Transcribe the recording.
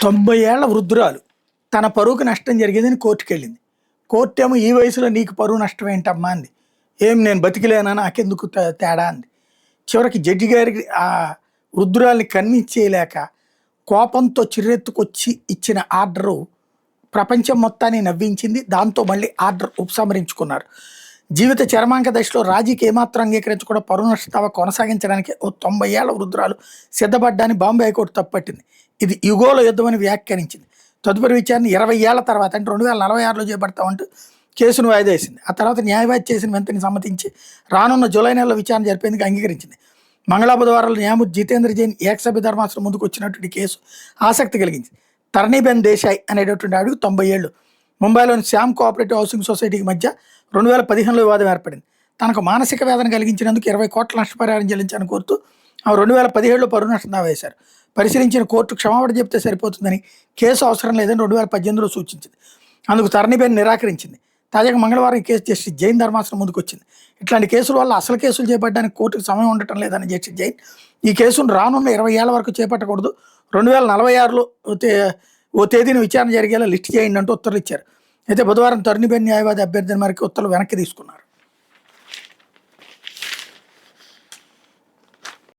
90 ఏళ్ల వృద్ధురాలు తన పరువుకి నష్టం జరిగిందని కోర్టుకెళ్ళింది. కోర్టేమో ఈ వయసులో నీకు పరువు నష్టం ఏంటమ్మా అంది. ఏం నేను బతికిలేనా నాకెందుకు తేడా అంది. చివరికి జడ్జి గారికి ఆ వృద్ధురాల్ని కన్విన్స్ చేయలేక కోపంతో చిర్రెత్తుకొచ్చి ఇచ్చిన ఆర్డరు ప్రపంచం మొత్తాన్ని నవ్వించింది. దాంతో మళ్ళీ ఆర్డర్ ఉపసంహరించుకున్నారు. జీవిత చరమాంక దశలో రాజీకి ఏమాత్రం అంగీకరించకుండా పరువు నష్ట దావా కొనసాగించడానికి ఓ 90 ఏళ్ల వృద్ధురాలు సిద్ధపడ్డాన్ని బాంబే హైకోర్టు తప్పట్టింది. ఇది యుగోల యుద్ధమని వ్యాఖ్యానించింది. తదుపరి విచారణ 20 ఏళ్ల తర్వాత అంటే 2046లో చేపడతామంటూ కేసును వాయిదా వేసింది. ఆ తర్వాత న్యాయవాది చేసిన వెంటనే సమ్మతించి రానున్న జూలై నెలలో విచారణ జరిపేందుకు అంగీకరించింది. బుధవారాలు న్యాయమూర్తి జితేంద్ర జైన్ ఏకసభ్య ధర్మాసనం ముందుకు వచ్చినటువంటి కేసు ఆసక్తి కలిగించింది. తరణీబెన్ దేశాయ్ అనేటటువంటి ఆవిడకు 90 ఏళ్ళు. ముంబైలోని శ్యామ్ కోఆపరేటివ్ హౌసింగ్ సొసైటీకి మధ్య 2015లో వివాదం ఏర్పడింది. తనకు మానసిక వేదన కలిగించినందుకు 20 కోట్ల నష్టపరిహారం చెల్లించాలని కోరుతూ ఆమె 2017లో పరువు నష్టం దావా వేశారు. పరిశీలించిన కోర్టు క్షమాపణ చెప్తే సరిపోతుందని, కేసు అవసరం లేదని 2018లో సూచించింది. అందుకు తరణీబెన్ నిరాకరించింది. తాజాగా మంగళవారం ఈ కేసు జస్టిస్ జైన్ ధర్మాసనం ముందుకు వచ్చింది. ఇట్లాంటి కేసుల వల్ల అసలు కేసులు చేపట్టడానికి కోర్టుకు సమయం ఉండటం లేదని జస్టిస్ జైన్ ఈ కేసును రానున్న 20 ఏళ్ల వరకు చేపట్టకూడదు, 2046లో ఓ తేదీన విచారణ జరిగేలా లిస్ట్ చేయండి అంటూ ఉత్తర్వులు ఇచ్చారు. అయితే బుధవారం తరణీబెన్ న్యాయవాది అభ్యర్థన మేరకు ఉత్తర్వులు వెనక్కి తీసుకున్నారు.